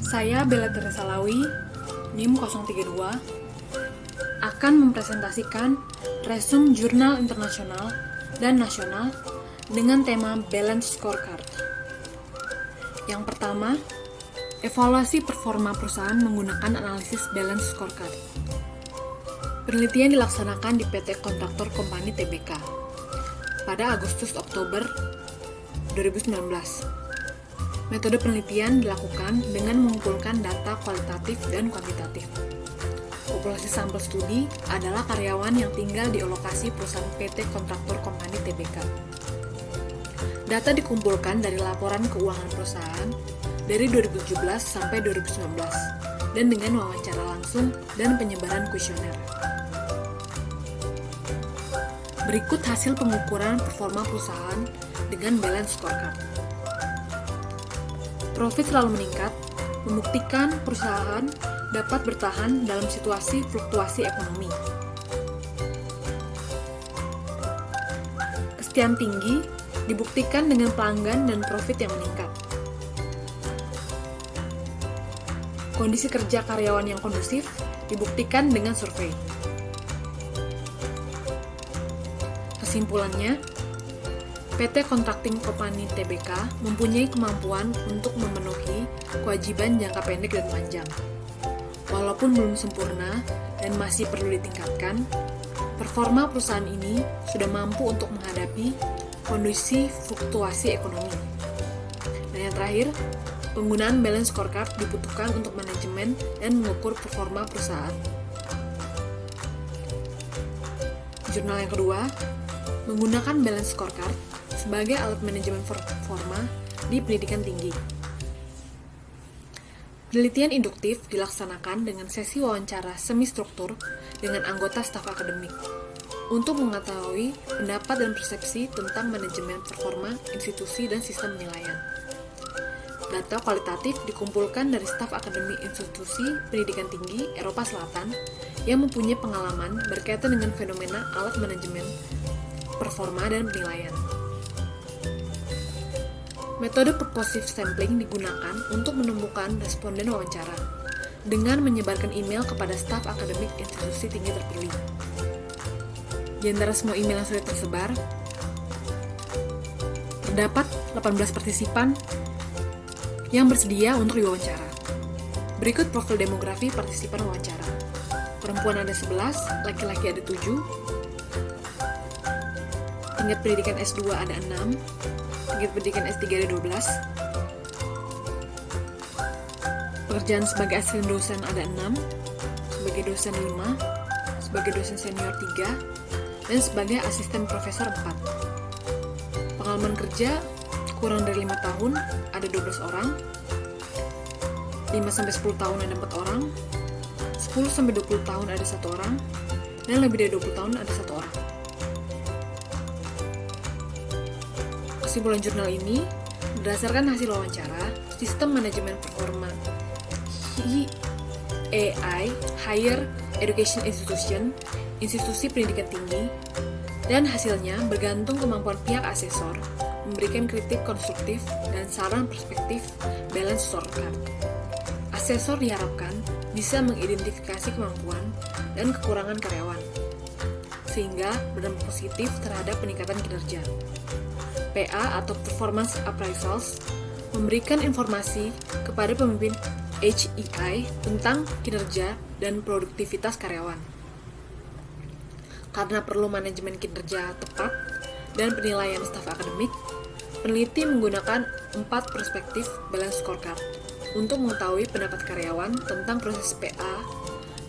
Saya Bella Teresa Lawi, NIM 032, akan mempresentasikan resume jurnal internasional dan nasional dengan tema Balance Scorecard. Yang pertama, evaluasi performa perusahaan menggunakan analisis Balance Scorecard. Penelitian dilaksanakan di PT Kontraktor Kompani Tbk pada Agustus-Oktober 2019. Metode penelitian dilakukan dengan mengumpulkan data kualitatif dan kuantitatif. Populasi sampel studi adalah karyawan yang tinggal di lokasi perusahaan PT Kontraktor Kompani Tbk. Data dikumpulkan dari laporan keuangan perusahaan dari 2017 sampai 2019 dan dengan wawancara langsung dan penyebaran kuesioner. Berikut hasil pengukuran performa perusahaan dengan Balance Scorecard. Profit selalu meningkat, membuktikan perusahaan dapat bertahan dalam situasi fluktuasi ekonomi. Kesetiaan tinggi dibuktikan dengan pelanggan dan profit yang meningkat. Kondisi kerja karyawan yang kondusif dibuktikan dengan survei. Kesimpulannya, PT Contracting Company Tbk mempunyai kemampuan untuk memenuhi kewajiban jangka pendek dan panjang. Walaupun belum sempurna dan masih perlu ditingkatkan, performa perusahaan ini sudah mampu untuk menghadapi kondisi fluktuasi ekonomi. Dan yang terakhir, penggunaan Balance Scorecard dibutuhkan untuk manajemen dan mengukur performa perusahaan. Jurnal yang kedua, menggunakan Balance Scorecard sebagai alat manajemen performa di pendidikan tinggi. Penelitian induktif dilaksanakan dengan sesi wawancara semi-struktur dengan anggota staf akademik untuk mengetahui pendapat dan persepsi tentang manajemen performa institusi dan sistem penilaian. Data kualitatif dikumpulkan dari staf akademik institusi pendidikan tinggi Eropa Selatan yang mempunyai pengalaman berkaitan dengan fenomena alat manajemen performa dan penilaian. Metode purposive sampling digunakan untuk menemukan responden wawancara dengan menyebarkan email kepada staf akademik institusi tinggi terpilih. Di antara semua email yang sudah tersebar, terdapat 18 partisipan yang bersedia untuk diwawancara. Berikut profil demografi partisipan wawancara. Perempuan ada 11, laki-laki ada 7, tingkat pendidikan S2 ada 6, tingkat pendidikan S3 ada 12, pekerjaan sebagai asisten dosen ada 6, sebagai dosen 5, sebagai dosen senior 3, dan sebagai asisten profesor 4. Pengalaman kerja kurang dari 5 tahun ada 12 orang, 5-10 tahun ada 4 orang, 10-20 tahun ada 1 orang, dan lebih dari 20 tahun ada 1 orang. Kesimpulan jurnal ini berdasarkan hasil wawancara sistem manajemen performa HEI Higher Education Institution, institusi pendidikan tinggi, dan hasilnya bergantung kemampuan pihak asesor memberikan kritik konstruktif dan saran perspektif Balance Scorecard. Asesor diharapkan bisa mengidentifikasi kemampuan dan kekurangan karyawan, sehingga berdampak positif terhadap peningkatan kinerja. PA atau Performance Appraisals memberikan informasi kepada pemimpin HEI tentang kinerja dan produktivitas karyawan. Karena perlu manajemen kinerja tepat dan penilaian staf akademik, peneliti menggunakan 4 perspektif Balance Scorecard untuk mengetahui pendapat karyawan tentang proses PA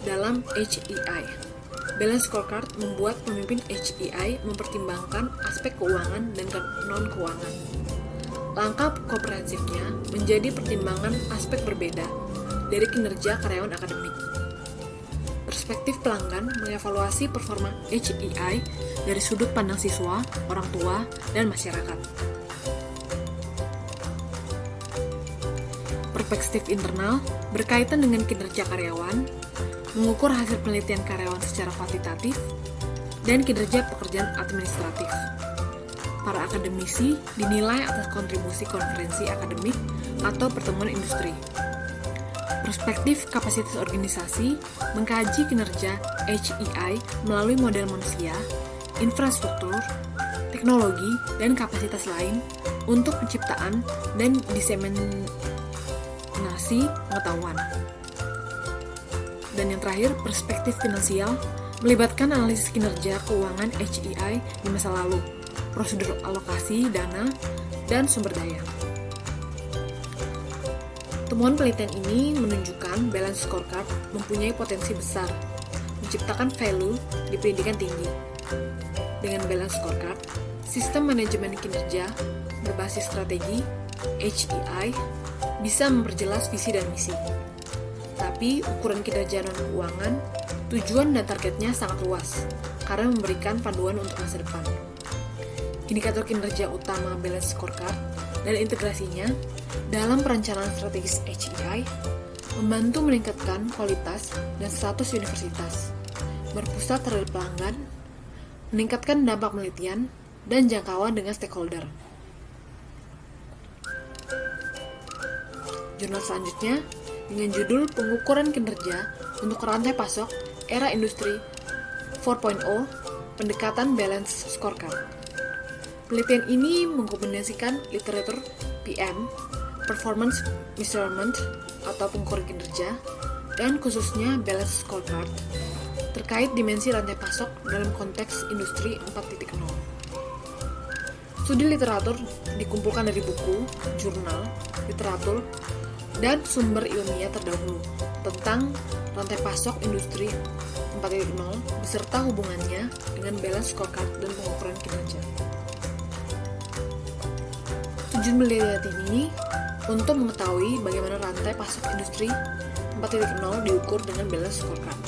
dalam HEI. Balance Scorecard membuat pemimpin HEI mempertimbangkan aspek keuangan dan non-keuangan. Langkah komprehensifnya menjadi pertimbangan aspek berbeda dari kinerja karyawan akademik. Perspektif pelanggan mengevaluasi performa HEI dari sudut pandang siswa, orang tua, dan masyarakat. Perspektif internal berkaitan dengan kinerja karyawan, mengukur hasil penelitian karyawan secara kuantitatif, dan kinerja pekerjaan administratif. Para akademisi dinilai atas kontribusi konferensi akademik atau pertemuan industri. Perspektif kapasitas organisasi mengkaji kinerja HEI melalui model manusia, infrastruktur, teknologi, dan kapasitas lain untuk penciptaan dan diseminasi pengetahuan. Dan yang terakhir, perspektif finansial melibatkan analisis kinerja keuangan HEI di masa lalu, prosedur alokasi dana, dan sumber daya. Temuan penelitian ini menunjukkan balance scorecard mempunyai potensi besar menciptakan value di pendidikan tinggi. Dengan balance scorecard, sistem manajemen kinerja berbasis strategi HEI bisa memperjelas visi dan misi. Tapi ukuran kinerja non-keuangan, tujuan dan targetnya sangat luas karena memberikan panduan untuk masa depan. Indikator kinerja utama balance scorecard dan integrasinya dalam perencanaan strategis HEI membantu meningkatkan kualitas dan status universitas, berpusat pada pelanggan, meningkatkan dampak penelitian, dan jangkauan dengan stakeholder. Jurnal selanjutnya dengan judul Pengukuran Kinerja untuk Rantai Pasok Era Industri 4.0, Pendekatan Balance Scorecard. Penelitian ini mengkombinasikan literatur PM, Performance Measurement atau pengukuran kinerja, dan khususnya Balance Scorecard terkait dimensi rantai pasok dalam konteks industri 4.0. Studi literatur dikumpulkan dari buku, jurnal, literatur, dan sumber ilmiah terdahulu tentang rantai pasok industri 4.0 beserta hubungannya dengan balance scorecard dan pengukuran kinerja. Tujuan penelitian ini untuk mengetahui bagaimana rantai pasok industri 4.0 diukur dengan balance scorecard.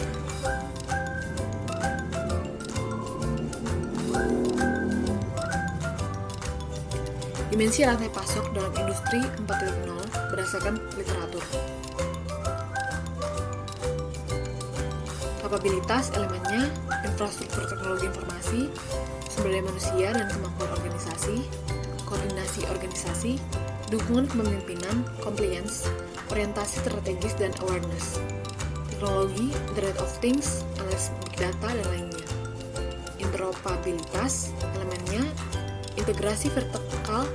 Dimensi rantai pasok dalam industri 4.0 berdasarkan literatur. Kapabilitas elemennya, infrastruktur teknologi informasi, sumber daya manusia dan kemampuan organisasi, koordinasi organisasi, dukungan kepemimpinan, compliance, orientasi strategis dan awareness, teknologi, Internet of Things, analisis big data dan lainnya. Interoperabilitas elemennya, integrasi vertikal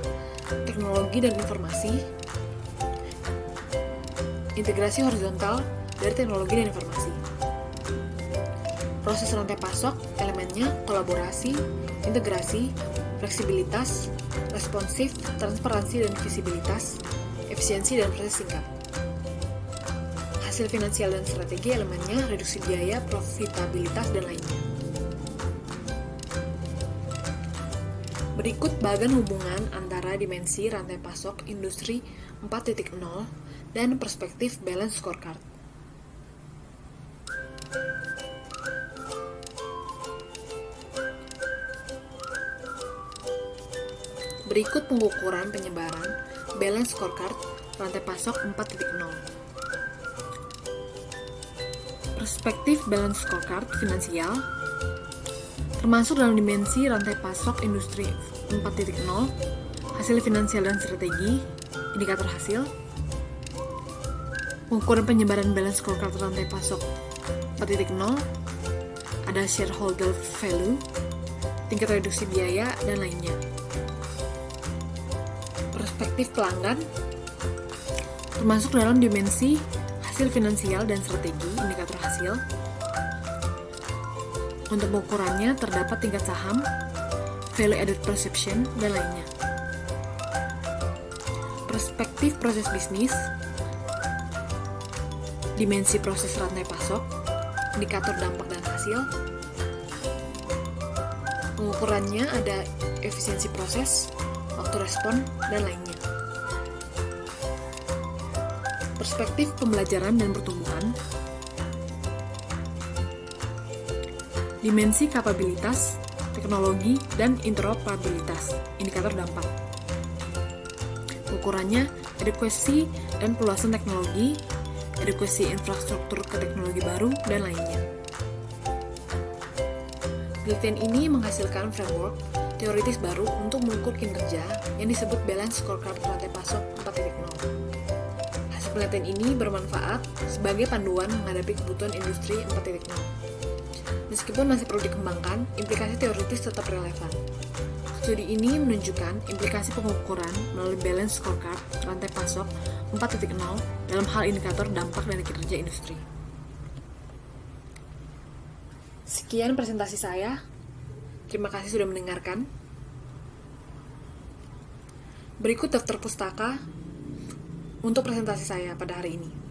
teknologi dan informasi, integrasi horizontal dari teknologi dan informasi. Proses rantai pasok elemennya kolaborasi, integrasi, fleksibilitas, responsif, transparansi dan visibilitas, efisiensi dan proses singkat. Hasil finansial dan strategi elemennya reduksi biaya, profitabilitas dan lainnya. Berikut bagan hubungan antara dimensi rantai pasok industri 4.0 dan perspektif balance scorecard. Berikut pengukuran penyebaran balance scorecard rantai pasok 4.0. Perspektif balance scorecard finansial termasuk dalam dimensi rantai pasok industri 4.0, hasil finansial dan strategi, indikator hasil, pengukuran penyebaran balance scorecard rantai pasok 4.0, ada shareholder value, tingkat reduksi biaya, dan lainnya. Perspektif pelanggan termasuk dalam dimensi hasil finansial dan strategi, indikator hasil. Untuk pengukurannya terdapat tingkat saham, value added perception, dan lainnya. Perspektif proses bisnis, dimensi proses rantai pasok, indikator dampak dan hasil. Pengukurannya ada efisiensi proses, waktu respon, dan lainnya. Perspektif pembelajaran dan pertumbuhan, dimensi kapabilitas, teknologi, dan interoperabilitas, indikator dampak. Ukurannya, adequacy dan perluasan teknologi, adequacy infrastruktur ke teknologi baru, dan lainnya. Penelitian ini menghasilkan framework teoritis baru untuk mengukur kinerja yang disebut balance scorecard rantai pasok 4.0. Hasil Penelitian ini bermanfaat sebagai panduan menghadapi kebutuhan industri 4.0. Meskipun masih perlu dikembangkan, implikasi teoritis tetap relevan. Studi ini menunjukkan implikasi pengukuran melalui Balanced Scorecard rantai pasok 4.0 dalam hal indikator dampak dan kinerja industri. Sekian presentasi saya. Terima kasih sudah mendengarkan. Berikut daftar pustaka untuk presentasi saya pada hari ini.